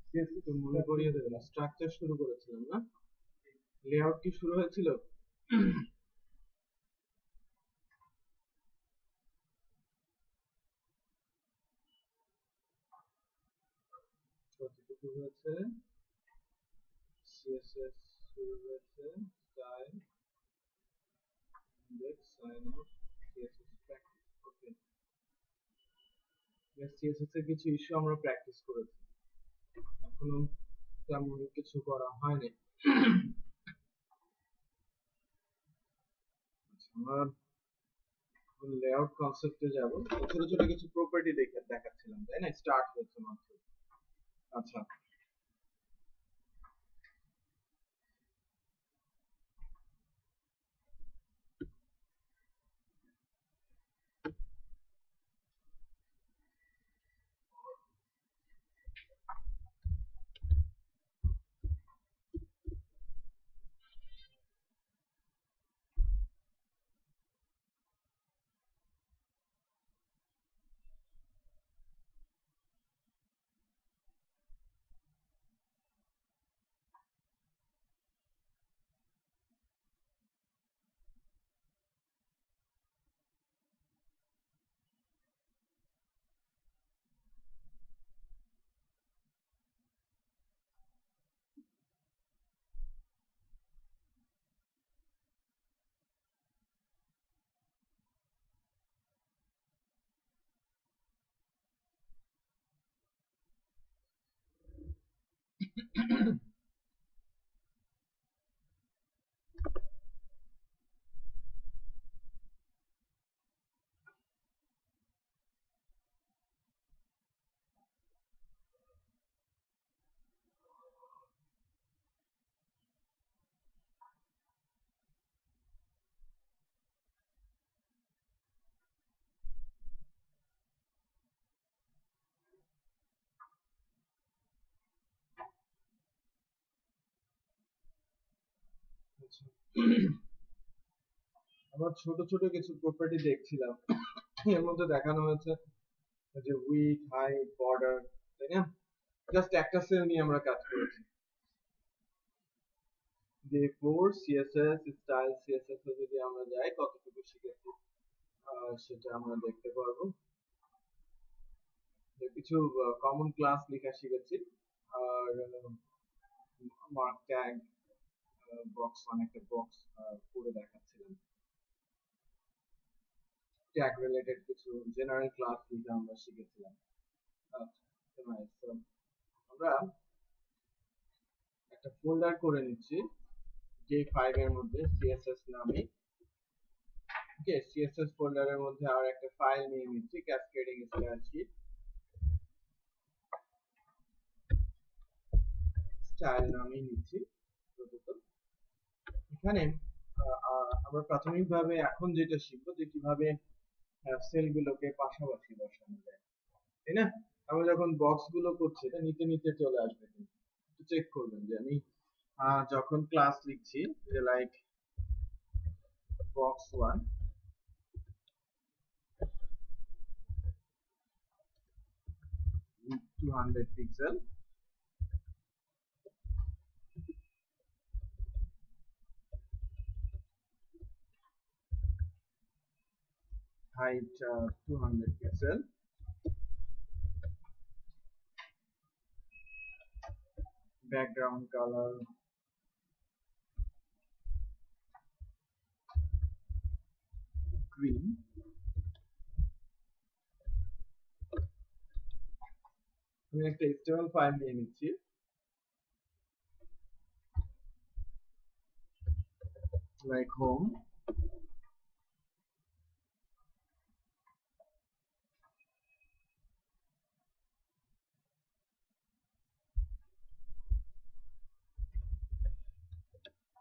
CSS তো মনে করিয়ে দেবে না, স্ট্রাকচার শুরু করেছিলাম না, লেআউট কি শুরু হয়েছিল? কতটুকু হয়েছে? সিএসএস শুরু হয়েছে, style, index, sign up, CSS practice. Okay, CSS এর কিছু ইস্যু আমরা প্র্যাকটিস করেছি, এখনো তেমন কিছু করা হয়নি। আচ্ছা, আমরা লেআউট কনসেপ্টে যাব, ছোট ছোট কিছু প্রপার্টি দেখাচ্ছিলাম, তাই না? স্টার্ট হচ্ছে মাত্র। আচ্ছা, আচ্ছা, আমরা ছোট ছোট কিছু প্রপার্টি দেখছিলাম, এর মধ্যে দেখানো হয়েছে যে উইথ, হাইট, বর্ডার, তাই না? জাস্ট একটা সেল নিয়ে আমরা কাজ করেছি। যে ফোর সিএসএস স্টাইল সিএসএস এ যদি আমরা যাই, কতটুকু শিখেছি সেটা আমরা দেখতে পারবো। যে কিছু কমন ক্লাস লেখা শিখেছি, আর মার্ক ট্যাগ, বক্স, অনেকটা বক্স করে দেখাচ্ছিলাম। ট্যাগ রিলেটেড কিছু জেনারেল ক্লাস লিখে আমরা শিখেছিলাম। আচ্ছা, nice. So, আমরা একটা ফোল্ডার করে নিচ্ছি J5 এর মধ্যে CSS নামে। ওকে, CSS ফোল্ডারের মধ্যে আর একটা ফাইল নিয়ে নিচ্ছি, ক্যাসকেডিং স্টাইল শীট স্টাইল নামে নিচ্ছি প্রদত্ত। এখানে আমরা প্রাথমিকভাবে এখন যেটা শিখবো যে কিভাবে সেলগুলোকে পাশাপাশি বসানো যায়, তাই না? আমরা যখন বক্স গুলো করছি, এটা নিতে নিতে চলে আসবে, কিন্তু একটু চেক করবেন যে আমি যখন ক্লাস লিখছি, যে like box 1, 200 pixel, height 200 pixel, background color green, আমি একটা HTML ফাইল নিয়ে নিচ্ছি, like home,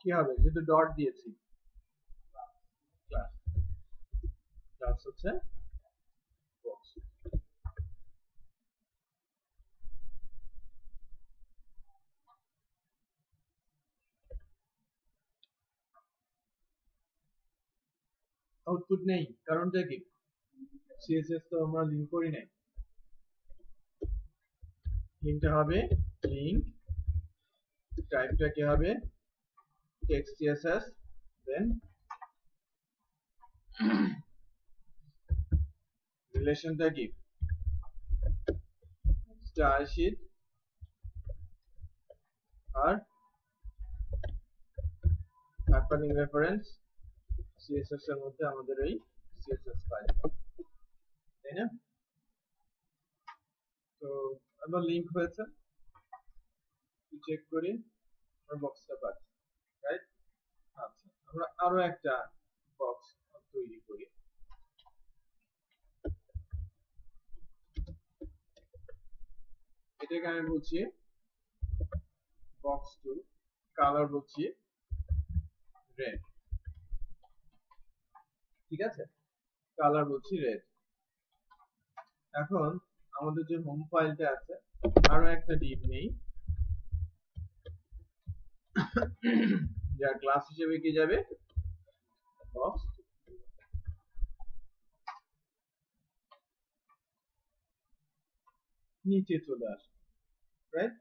কি হবে যেহেতু ডট দিয়েছি, ক্লাস, ক্লাস হচ্ছে বক্স। আউটপুট নেই, কারণটা কি? সিএসএস তো আমরা লিঙ্ক করি নাই, থিমটা হবে লিংক, টাইপটা কি হবে টেক্সট সিএসএস, দেন রিলেশনটা কি স্টাইল শীট আর হাইপারলিংক রেফারেন্স সিএসএস এর মধ্যে আমাদের এই সিএসএস ফাইল, তাই না? তো আবার লিংক হয়েছে, চেক করি আমার বক্সটা পাচ্ছি, রাইট? আচ্ছা, আমরা আরো একটা বক্স তৈরি করি। এটাকে আমি বলছি বক্স 2, কালার বলছি রেড, ঠিক আছে? কালার বলছি রেড। এখন আমাদের যে হোম ফাইলটা আছে আরো একটা ডিভ নেই, যার ক্লাস হিসেবে কি যাবে বক্স, নিচে চলে আসে, রাইট?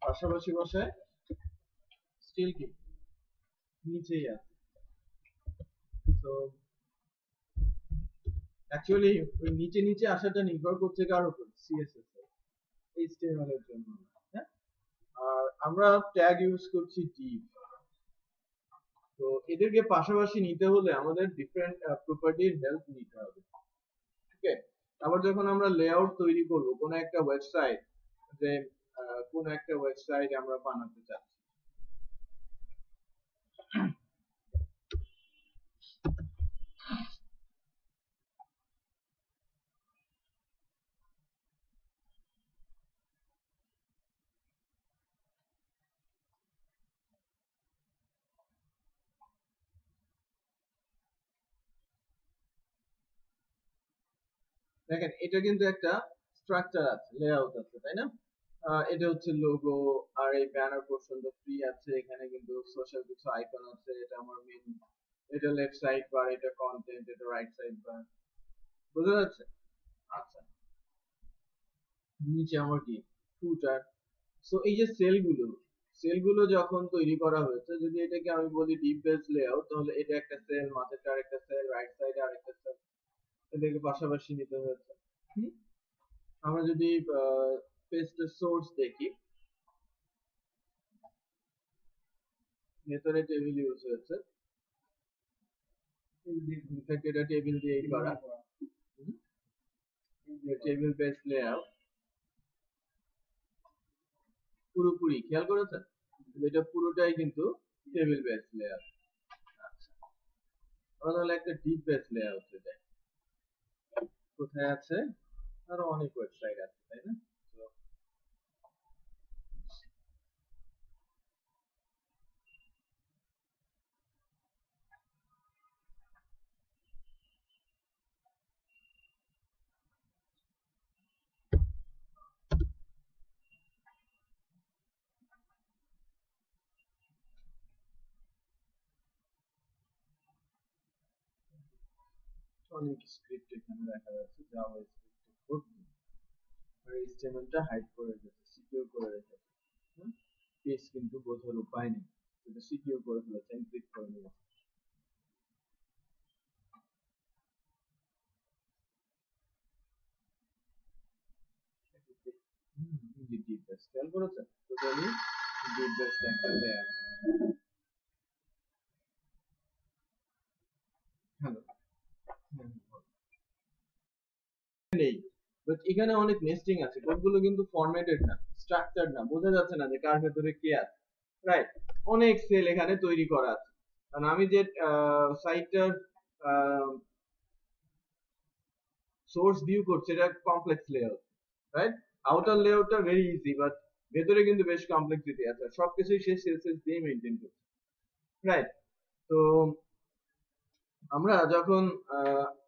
পাশাপাশি বসায় স্টিল কি নিচেই আছে। তো অ্যাকচুয়ালি ওই নিচে নিচে আসাটা নির্ভর করছে কার উপর, সিএসএস এর, এইচটিএমএল এর জন্য, হ্যাঁ? আর আমরা ট্যাগ ইউজ করছি ডিভ। তো এদেরকে পাশাপাশি নিতে হলে আমাদের ডিফারেন্ট প্রপার্টির হেল্প নিতে হবে, ওকে? আবার যখন আমরা লেআউট তৈরি করব কোন একটা ওয়েবসাইট, যে কোন একটা ওয়েবসাইট আমরা বানাতে চাচ্ছি, দেখেন এটা কিন্তু একটা স্ট্রাকচার আছে, লেআউট আছে, তাই না? এটা হচ্ছে লোগো, আর এই ব্যানার পোরশন তো ফ্রি আছে, এখানে কিন্তু সোশ্যাল কিছু আইকন আছে, এটা আমার মেনু, এটা লেফট সাইড বার, এটা কন্টেন্ট, এটা রাইট সাইড বার, বুঝা যাচ্ছে? আচ্ছা, নিচে আমার কি ফুটার। সো এই যে সেলগুলো যখন তৈরি করা হয়েছে, যদি এটাকে আমি বলি ডিপ বেস লেআউট, তাহলে এটা একটা সেল, মাঝেরটা আরেকটা সেল, রাইট সাইডে আরেকটা সেল, এটাকে পাশাপাশি নিতে হয়েছে। আমরা যদি পেজের সোর্স দেখি, ভেতরে টেবিল ইউজ হয়েছে, ইনফ্যাক্ট এটা টেবিল দিয়েই করা, টেবিল বেস লেআউট পুরোপুরি খেয়াল করেছেন, এটা পুরোটাই কিন্তু টেবিল বেস লেআউট। আচ্ছা, আমরা তাহলে একটা ডিপ বেস লেআউট যাই, কোথায় আছে? আরো অনেক ওয়েবসাইট আছে, তাই না? অনেক স্ক্রিপ্ট এখানে দেখা যাচ্ছে, জাভা স্ক্রিপ্ট ভর্তি, আর এইচটিএমএলটা হাইড করে রেখেছে, সিকিউর করে রেখেছে, পেজ কিন্তু বোঝার উপায় নেই, এটা সিকিউর করে ফেলেছে, এনক্রিপ্ট করে নিয়েছে। ডিপ বেস খেয়াল করেছেন, টোটালি ডিপ বেস একটা লেয়ার। হ্যালো, নেই, বাট এখানে অনেক নেস্টিং আছে, কোডগুলো কিন্তু ফরম্যাটেড না, স্ট্রাকচারড না, বোঝা যাচ্ছে না যে কার ভেতরে কি আছে, রাইট? অনেক সেল এখানে তৈরি করা আছে, কারণ আমি যে সাইটটার সোর্স ভিউ করছি এটা কমপ্লেক্স লেআউট, রাইট? আউটার লেআউটটা ভেরি ইজি, বাট ভেতরে কিন্তু বেশ কমপ্লেক্সিটি আছে, সবকিছুই সে সিএসএস দিয়ে মেইনটেইন করছে, রাইট? তো আমরা যখন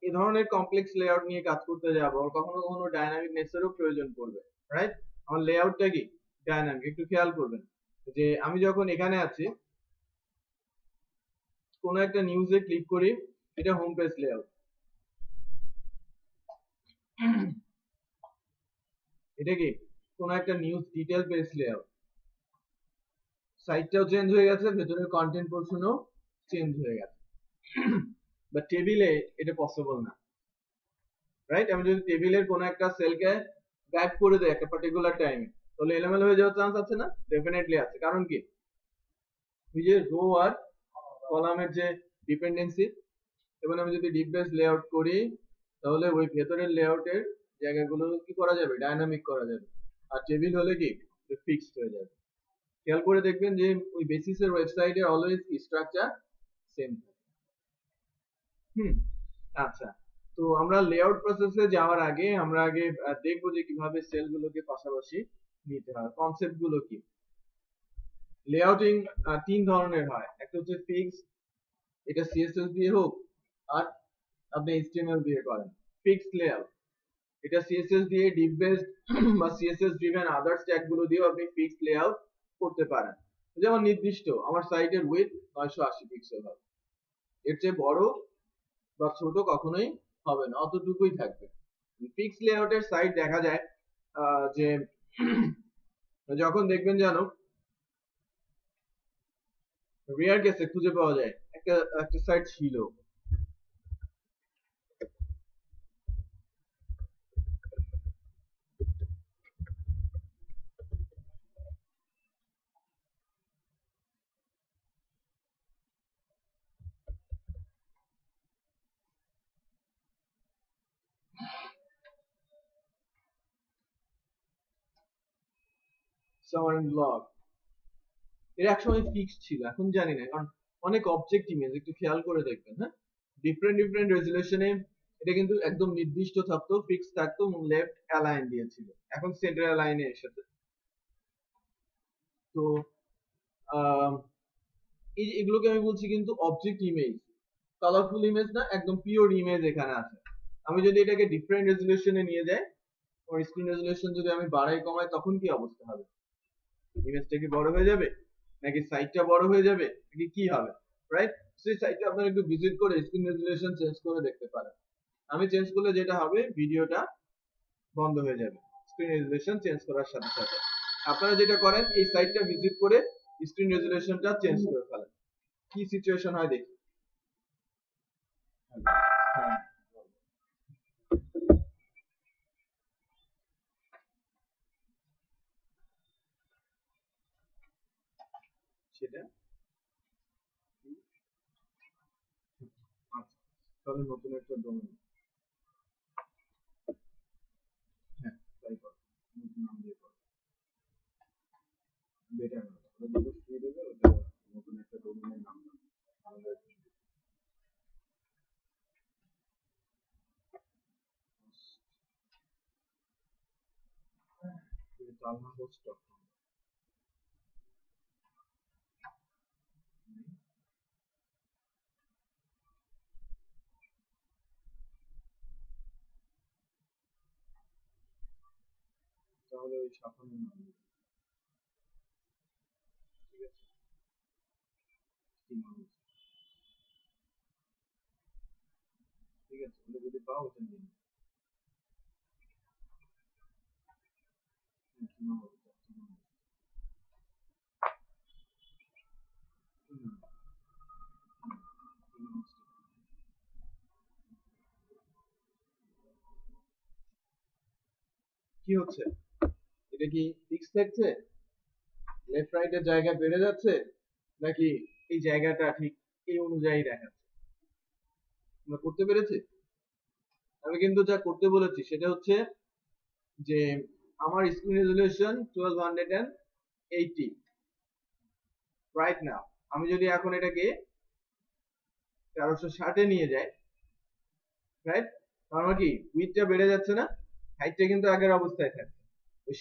এই ধরনের কমপ্লেক্স লেআউট নিয়ে কাজ করতে যাব, কখনো কখনো ডাইনামিক নেসেরও প্রয়োজন পড়বে, রাইট? আমার লেআউটটা কি ডাইনামিক, একটু খেয়াল করবেন যে আমি যখন এখানে আছি, কোন একটা নিউজে ক্লিক করি, এটা হোম পেজ লেআউট, এটা কি কোন একটা নিউজ ডিটেল পেজ লেআউট, সাইটটাও চেঞ্জ হয়ে গেছে, ভেতরের কন্টেন্ট পোরশনও চেঞ্জ হয়ে গেছে। বাট টেবিলে এটা পসিবল না, রাইট? আমি যদি টেবিলের কোন একটা সেলকে গায়েব করে দেই একটা পার্টিকুলার টাইমে, তাহলে এলোমেলো হয়ে যাওয়ার চান্স আছে না? ডেফিনেটলি আছে। কারণ কি, ওই যে রো আর কলামের যে ডিপেন্ডেন্সি, এবং আমি যদি ডিপ বেস লেআউট করি তাহলে ওই ভেতরের লেআউটের জায়গাগুলো কি করা যাবে? ডাইনামিক করা যাবে। আর টেবিল হলে কি ফিক্সড হয়ে যাবে। খেয়াল করে দেখবেন যে ওই বেসিসের ওয়েবসাইটে অলওয়েজ স্ট্রাকচার সেম থাকে। আচ্ছা, তো আমরা লেআউট প্রসেসে যাওয়ার আগে আমরা আগে দেখবো যে কিভাবে সেলগুলোকে পাশাপাশি নিতে হয়। কনসেপ্ট গুলো কি? লেআউটিং তিন ধরনের হয়। একটা হচ্ছে ফিক্স, এটা সিএসএস দিয়ে হোক আর আপনি এইচটিএমএল দিয়ে করেন। ফিক্স লেআউট, এটা সিএসএস দিয়ে ডিপ বেসড বা সিএসএস ড্রিভেন আদার স্ট্যাক গুলো দিয়ে আপনি ফিক্স লেআউট করতে পারেন। যেমন নির্দিষ্ট আমার সাইটের উইডথ 980 পিক্সেল হবে, এর চেয়ে বড় বা ছোট কখনোই হবে না, অতটুকুই থাকবে। ফিক্স লেআউটের সাইট দেখা যায় যে যখন দেখবেন জানো রেয়ার কেসে খুঁজে পাওয়া যায় একটা সাইট ছিল, সামারিন ব্লগ, এর একসময় ফিক্স ছিল, এখন জানি না, কারণ অনেক অবজেক্ট ইমেজ, একটু খেয়াল করে দেখবেন। হ্যাঁ, ডিফারেন্ট রেজুলেশনে এটা কিন্তু একদম নির্দিষ্ট থাকতো, ফিক্স থাকতো এবং লেফট অ্যালাইন দিয়েছিল, এখন সেন্টার অ্যালাইনে এসেছে। তো এগুলোকে আমি বলছি কিন্তু অবজেক্ট ইমেজ, কালারফুল ইমেজ না, একদম পিওর ইমেজ এখানে আছে। আমি যদি এটাকে ডিফারেন্ট রেজুলেশনে নিয়ে যাই, ওর স্ক্রিন রেজুলেশন যদি আমি বাড়াই কমাই, তখন কি অবস্থা হবে? ইমেজটা কি বড় হয়ে যাবে, নাকি সাইটটা বড় হয়ে যাবে, নাকি কি হবে? রাইট? সেই সাইটটা আপনারা একটু ভিজিট করে স্ক্রিন রেজুলেশন চেঞ্জ করে দেখতে পারেন। আমি চেঞ্জ করলে যেটা হবে, ভিডিওটা বন্ধ হয়ে যাবে স্ক্রিন রেজুলেশন চেঞ্জ করার সাথে সাথে। আপনারা যেটা করেন, এই সাইটটা ভিজিট করে স্ক্রিন রেজুলেশনটা চেঞ্জ করে ফেলেন, কি সিচুয়েশন হয় দেখি। হ্যাঁ, সেটা আচ্ছা, তাহলে নতুন একটা ডোমেইন, হ্যাঁ তাই করো, নতুন নাম দিয়ে করো, বেটার হবে। ওটা দুটো ফ্রি দেবে, ওটা নতুন একটা ডোমেইনের নাম দাও। তাহলে talmahost.com, তাহলে ওই শাখার নাম দিবে। ঠিক আছে, Steamhouse, ঠিক আছে, ওটা যদি পাও ওটা নিয়ে নিও। Steamhouse, Steamhouse। হুম, Steamhouse। কি হচ্ছে, এটা কি ফিক্স থাকছে, লেফট রাইটের জায়গা বেড়ে যাচ্ছে, নাকি এই জায়গাটা ঠিক এই অনুযায়ী দেখাচ্ছে? আমরা করতে পেরেছি? আমি কিন্তু যা করতে বলেছি সেটা হচ্ছে যে আমার স্ক্রিন রেজুলেশন 1280 রাইট নাও। আমি যদি এখন এটাকে 1360 নিয়ে যাই, রাইট, তার মানে কি উইডথটা বেড়ে যাচ্ছে না, হাইটটা কিন্তু আগের অবস্থায় থাকছে। তো